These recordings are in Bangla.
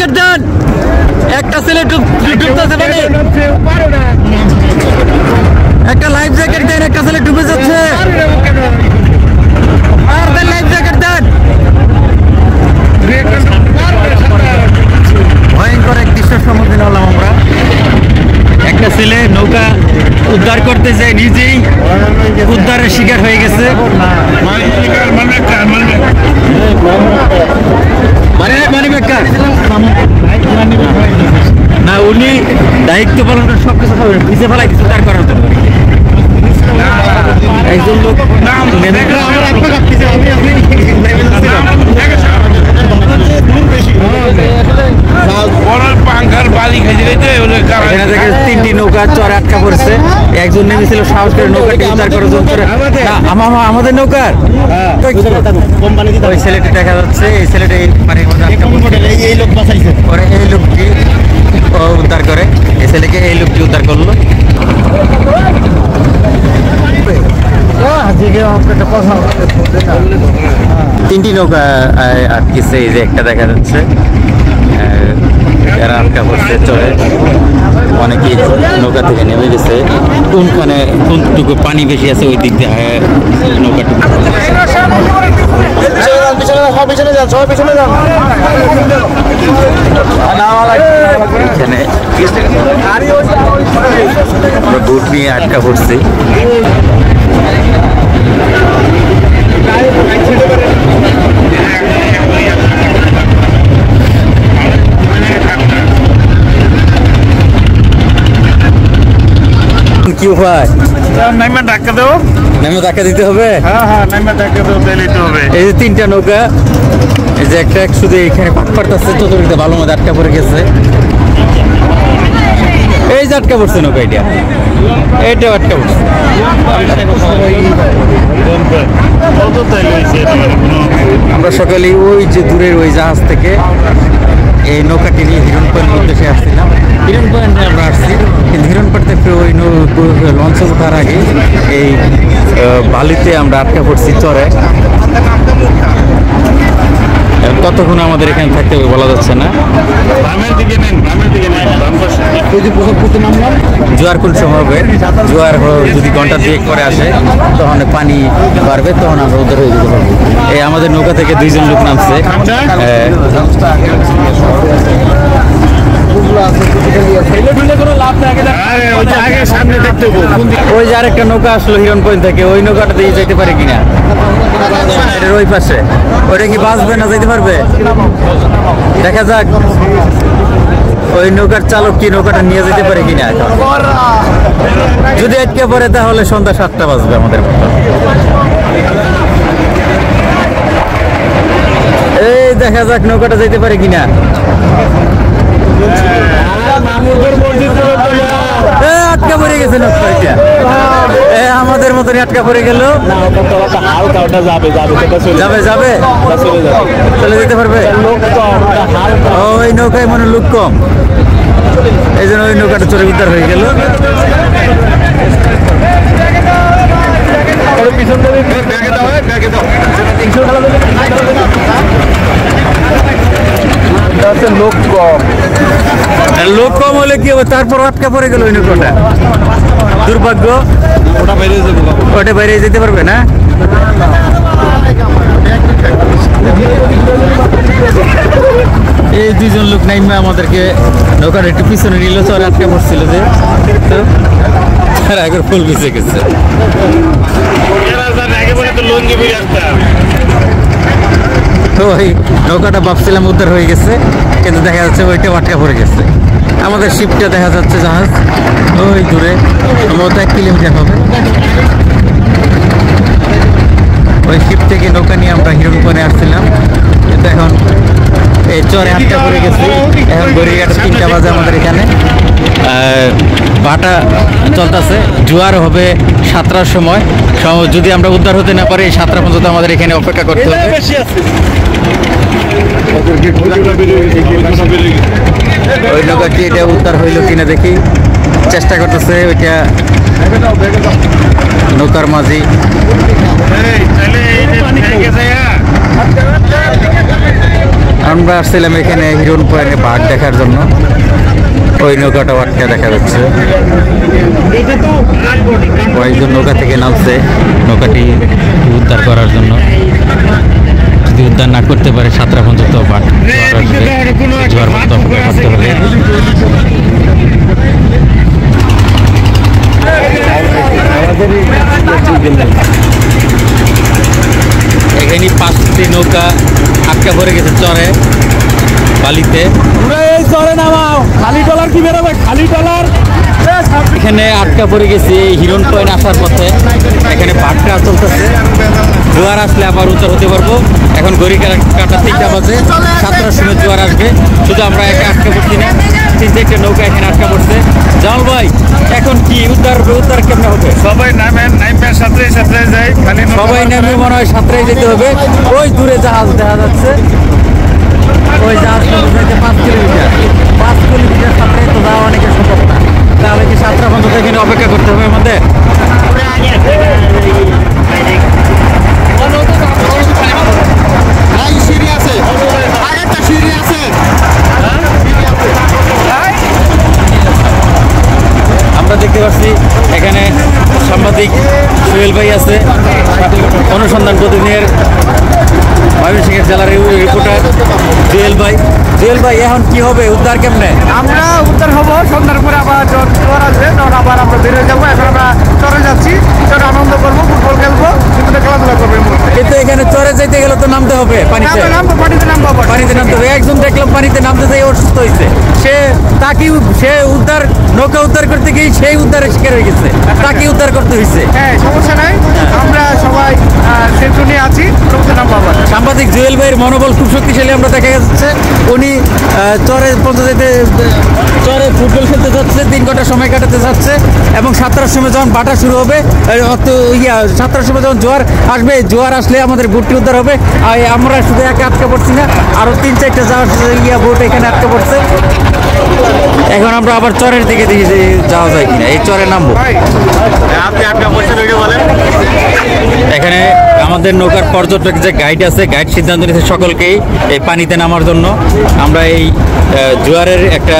জ্যাকেট দেন। একটা ছেলে ডুবতেছে মানে একটা লাইফ জ্যাকেট দেন। একটা ছেলে ডুবে যাচ্ছে। আর দেন লাইফ জ্যাকেট দেন। ভয়ঙ্কর এক দৃশ্যের সম্মুখীন হলাম আমরা। একটা ছেলে নৌকা উদ্ধার করতে যায়, নিজেই উদ্ধারের শিকার হয়ে গেছে। না, উনি দায়িত্ব পালন করে সবকিছু ভিজে ফেলাই কিছু উদ্ধার করার জন্য। একজন লোক তিনটি নৌকা চরে আটকা পড়েছে। একজন নেমেছিল সাহস করে নৌকাটি উদ্ধার করার জন্য। আমাদের নৌকার ওই ছেলেটি দেখা যাচ্ছে। এই ছেলেটি পানির মধ্যে আটকা পড়ছে। এই লোক বাঁচাইছে, এই লোকটি উদ্ধার করে। এই ছেলেকে এই লোকটি উদ্ধার করলো। তিনটি নৌকা আটকেছে। এই যে একটা দেখা যাচ্ছে, এরা আটকা পড়ছে চলে। অনেকেই নৌকা থেকে নেমে গেছে। কোনখানে কোনটুকু পানি বেশি আছে ওই দিক দিয়ে নৌকাটুকু। এখানে বুট নিয়ে আটকা পড়ছি। কি উপায়? নাইমা ধাক্কা দেবো। নাইমা ধাক্কা দিতে হবে। হ্যাঁ হ্যাঁ, নাইমা ধাক্কা দেবো, দিতে হবে। এই যে তিনটা নৌকা, এই যে একটা শুধু এখানে পাটপাড়তেছে, চতুর্দিকে ভালো মতো আটকা পড়ে গেছে। এই যে আটকা পড়ছে নৌকা, এইটাও আটকা পড়ছে। আমরা সকালে ওই যে দূরের ওই জাহাজ থেকে এই নৌকাটি নিয়ে হিরণ পয়েন্টের উদ্দেশ্যে আসছিলাম। হিরণ পয়েন্টে আমরা আসছি, কিন্তু হিরণ পয়েন্ট থেকে ওই লঞ্চে ওঠার আগে এই বালিতে আমরা আটকা পড়ছি চরে। কতক্ষণ আমাদের এখানে থাকতে হবে বলা যাচ্ছে না। জোয়ার কোন সময় হবে? জোয়ার যদি ঘন্টা দুয়েক পরে আসে তখন পানি বাড়বে, তখন আমরা উদ্ধার হয়ে যেতে পারবো। এই আমাদের নৌকা থেকে দুইজন লোক নামছে। ওই যে আরেকটা নৌকা আসলো হিরণ পয়েন্ট থেকে, ওই নৌকাটা দিয়ে যেতে পারে কিনা ওই পাশে। ওইটা কি বাঁচবে না যেতে পারবে? দেখা যাক ওই নৌকার চালক কি নৌকাটা নিয়ে যেতে পারে কিনা। যদি আটকে পড়ে তাহলে সন্ধ্যা 7টা বাজবে আমাদের মতো। এই দেখা যাক নৌকাটা যেতে পারে কিনা। আটকা পড়ে গেছে নৌকা, আমাদের মতন আটকা পড়ে গেল। যাবে যাবে চলে যেতে পারবে। ওই নৌকায় মনে লোক কম, এই জন্য ওই নৌকাটা চলে উদ্ধার হয়ে গেল। লোক কম হলে কি হবে? তারপর আটকা পড়ে গেল ওই নৌকাটা। দুর্ভাগ্য, ওটা বাইরে যেতে পারবে না। এই দুইজন লোক নাইমা আমাদেরকে নৌকার একটু পিছনে নিল, চর আটকা পড়ছিল যে, তো তারা একবার ফুল ভিজে গেছে। তো ওই নৌকাটা ভাবছিলাম উদ্ধার হয়ে গেছে, কিন্তু দেখা যাচ্ছে ওইটাও আটকা পড়ে গেছে। আমাদের শিপটা দেখা যাচ্ছে জাহাজ ওই দূরে, সম্ভবত 1 কিলোমিটার হবে। ওই শিপ থেকে নৌকা নিয়ে আমরা হিরণ পয়েন্টে আসছিলাম, কিন্তু এখন এই চরে আটকা পড়ে গেছি। এখন গড়িয়াটা 3টা বাজে আমাদের এখানে, বাটা চলতেছে। জোয়ার হবে 7টার সময়। যদি আমরা উদ্ধার হতে না পারি 7টা পর্যন্ত আমাদের এখানে অপেক্ষা করতে হবে। ওই নৌকাটি এটা উদ্ধার হইল কিনা দেখি, চেষ্টা করতেছে ওইটা নৌকার মাঝি। আমরা আসছিলাম এখানে হিরণ পয়েন্টে বাঘ দেখার জন্য। ওই নৌকাটা আটকে দেখা যাচ্ছে। কয়েকজন নৌকা থেকে নামছে নৌকাটি উদ্ধার করার জন্য। যদি উদ্ধার না করতে পারে সাতরা পর্যন্ত বাঘ জোয়ার মুক্ত করতে হবে। এখানে 5টি নৌকা আটকা পড়ে গেছে চরে বালিতে। চরে নামাও, খালি টলার কি বেরোবে, খালি টলার। এখানে আটকা পড়ে গেছি হিরণ পয়েন্ট আসার পথে। এখানে ভাটকা চলতেছে, জোয়ার আসলে আবার উত্তর হতে পারবো। এখন ঘড়ি কাটা 3টা বাজে, 7টার সময় জোয়ার আসবে। শুধু আমরা একা আটকা পড়ছি না, 3-4টে নৌকা এখানে আটকা পড়ছে। জামাল ভাই, এখন কি উদ্ধার কেমন হবে? সবাই নামেন, সাঁতরে সাঁতরে যাই, খালি সবাই নামে মনে হয় সাঁতরে যেতে হবে। ওই দূরে জাহাজ দেখা যাচ্ছে, ওই জাহাজ 5 কিলোমিটার সাঁতরে তো যাওয়া অনেকের সম্ভব না। তাহলে কি 7টা পর্যন্ত এখানে অপেক্ষা করতে হবে আমাদের? আমরা দেখতে পাচ্ছি এখানে সাংবাদিক সোহেল ভাই আছে, অনুসন্ধান প্রতিদিনের ময়মনসিংহ জেলার রিপোর্টার জুয়েল ভাই। এখন কি হবে, উদ্ধার কেমনে? আমরা উত্তর হবো সন্ধ্যার পরে, আবার জোয়ার আসবে, তখন আবার আমরা বেরিয়ে যাবো। এখন আমরা চরে যাচ্ছি, চরে আনন্দ করবো, ফুটবল খেলবো, কিন্তু খেলাধুলা করবো। কিন্তু এখানে চরে যেতে গেলে তো নামতে হবে পানিতে, পানিতে নামতে হবে। একজন দেখলাম পানিতে নামতে যাই অসুস্থ হয়েছে, সে উদ্ধার নৌকা উদ্ধার করতে গিয়ে সেই উদ্ধারের শিকার হয়ে গেছে, তাকে উদ্ধার করতে হয়েছে। হ্যাঁ, সমস্যা নাই, আমরা সবাই সেন্টু নিয়ে আছি, নামবো আবার। সাংবাদিক জুয়েল ভাইয়ের মনোবল খুব শক্তিশালী আমরা দেখা যাচ্ছে। উনি চরে ফুটবল খেলতে যাচ্ছে, 3 ঘন্টা সময় কাটাতে যাচ্ছে। এবং 7টার সময় যখন বাটা শুরু হবে, 7টার সময় যখন জোয়ার আসবে, জোয়ার আসলে আমাদের বুটটি উদ্ধার হবে। আর আমরা শুধু একা আটকা পড়ছি না, আরো 3-4টা বোট এখানে আটকা পড়ছে। এখন আমরা আবার চরের দিকে দেখি যে যাওয়া যায় কিনা, এই চরে নামবো। আপনি আটকা পড়ছেন ওইটা বলেন। এখানে আমাদের নৌকার পর্যটক যে গাইড আছে, গাইড সিদ্ধান্ত নিয়েছে সকলকেই এই পানিতে নামার জন্য। আমরা এই জোয়ারের একটা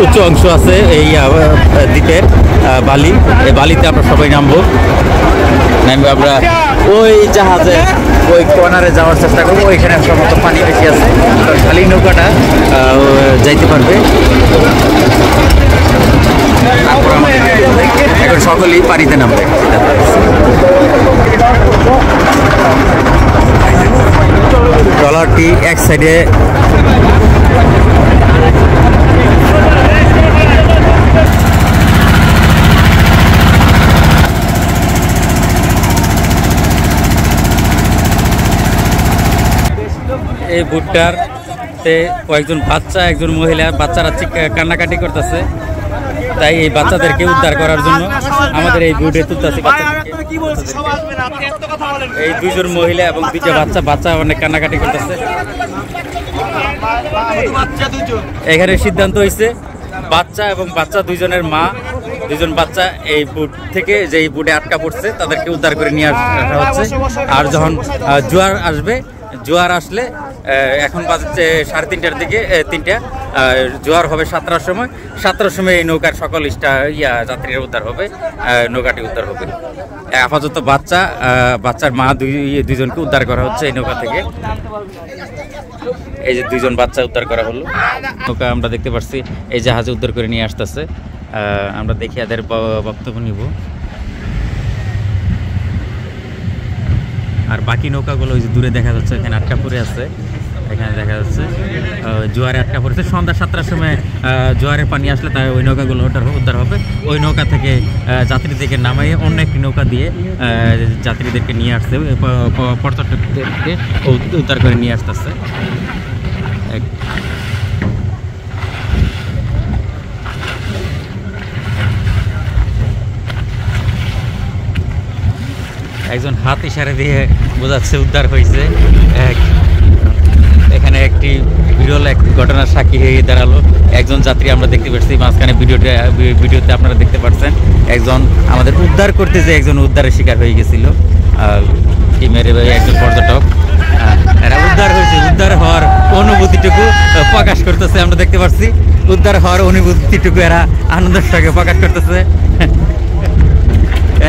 উচ্চ অংশ আছে এই দ্বীপের বালি, এই বালিতে আমরা সবাই নামবো। আমরা ওই জাহাজে ওই কর্নারে যাওয়ার চেষ্টা করবো, ওইখানে সমস্ত পানি বেশি আছে, খালি নৌকাটা যাইতে পারবে। এখন সকলেই পানিতে নামবে। ট্রলারটি এক সাইডে এই ভুট্টারতে কয়েকজন বাচ্চা, একজন মহিলা, বাচ্চারা কান্নাকাটি করতেছে। তাই এই বাচ্চাদেরকে উদ্ধার করার জন্য আমাদের এই বুটে তুলতেছে। এই 2জন মহিলা এবং 2টা বাচ্চা অনেক কান্নাকাটি করতেছে। এখানে সিদ্ধান্ত হয়েছে বাচ্চা এবং বাচ্চা 2জনের মা, 2জন বাচ্চা এই বুট থেকে, যে এই বুটে আটকা পড়ছে, তাদেরকে উদ্ধার করে নিয়ে আসা হচ্ছে। আর যখন জোয়ার আসবে, জোয়ার আসলে এখন বাজছে 3:30টার দিকে, 3টা, জোয়ার হবে 7টার সময়। 7টার সময় এই নৌকার সকল যাত্রীরা উদ্ধার হবে, নৌকাটি উদ্ধার হবে। আপাতত বাচ্চার মা 2জনকে উদ্ধার করা হচ্ছে এই নৌকা থেকে। এই যে 2জন বাচ্চা উদ্ধার করা হলো। নৌকা আমরা দেখতে পাচ্ছি এই জাহাজে উদ্ধার করে নিয়ে আসতেছে। আমরা দেখি এদের বক্তব্য নিব। আর বাকি নৌকাগুলো ওই যে দূরে দেখা যাচ্ছে, এখানে আটকা পড়ে আছে। এখানে দেখা যাচ্ছে জোয়ারে আটকা পড়েছে। সন্ধ্যা 7টার সময় জোয়ারের পানি আসলে তাই ওই নৌকাগুলো উদ্ধার হবে। ওই নৌকা থেকে যাত্রীদেরকে নামাই অন্য একটি নৌকা দিয়ে যাত্রীদেরকে নিয়ে আসছে, পর্যটকদেরকে উদ্ধার করে নিয়ে আসতেছে। একজন হাত ইশারা দিয়ে বোঝাচ্ছে উদ্ধার হয়েছে। এখানে একটি বিরল এক ঘটনার সাক্ষী হয়ে দাঁড়ালো। একজন যাত্রী আমরা দেখতে পাচ্ছি মাঝখানে ভিডিওতে আপনারা দেখতে পাচ্ছেন, একজন আমাদের উদ্ধার করতে যে একজন উদ্ধারের শিকার হয়ে গেছিল টিমের একজন পর্যটক। এরা উদ্ধার হয়েছে, উদ্ধার হওয়ার অনুভূতিটুকু প্রকাশ করতেছে আমরা দেখতে পাচ্ছি। উদ্ধার হওয়ার অনুভূতিটুকু এরা আনন্দের সঙ্গে প্রকাশ করতেছে।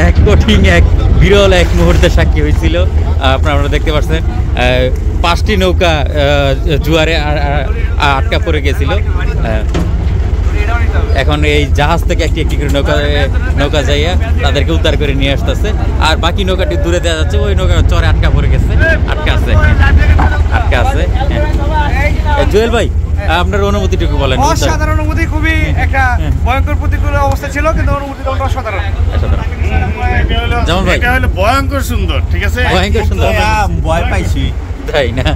এক কঠিন এক বিরল এক মুহূর্তের সাক্ষী হয়েছিল আপনারা দেখতে পাচ্ছেন। 5টি নৌকা জোয়ারে আটকা পড়ে গেছিল। এখন এই জাহাজ থেকে একটি একটি করে নৌকা যাইয়া তাদেরকে উদ্ধার করে নিয়ে আসতেছে। আর বাকি নৌকাটি দূরে দেওয়া যাচ্ছে, ওই নৌকা চরে আটকা পড়ে গেছে, আটকা আছে। জুয়েল ভাই, আপনার অনুভূতিটুকু বলেন। অসাধারণ অনুভূতি, খুবই একটা ভয়ঙ্কর প্রতিকূল অবস্থা ছিল, কিন্তু অনুভূতিটা অসাধারণ। যেমন ভাই এটা হলো ভয়ঙ্কর সুন্দর, ঠিক আছে, ভয়ঙ্কর সুন্দর, ভয় পাইছি তাই না?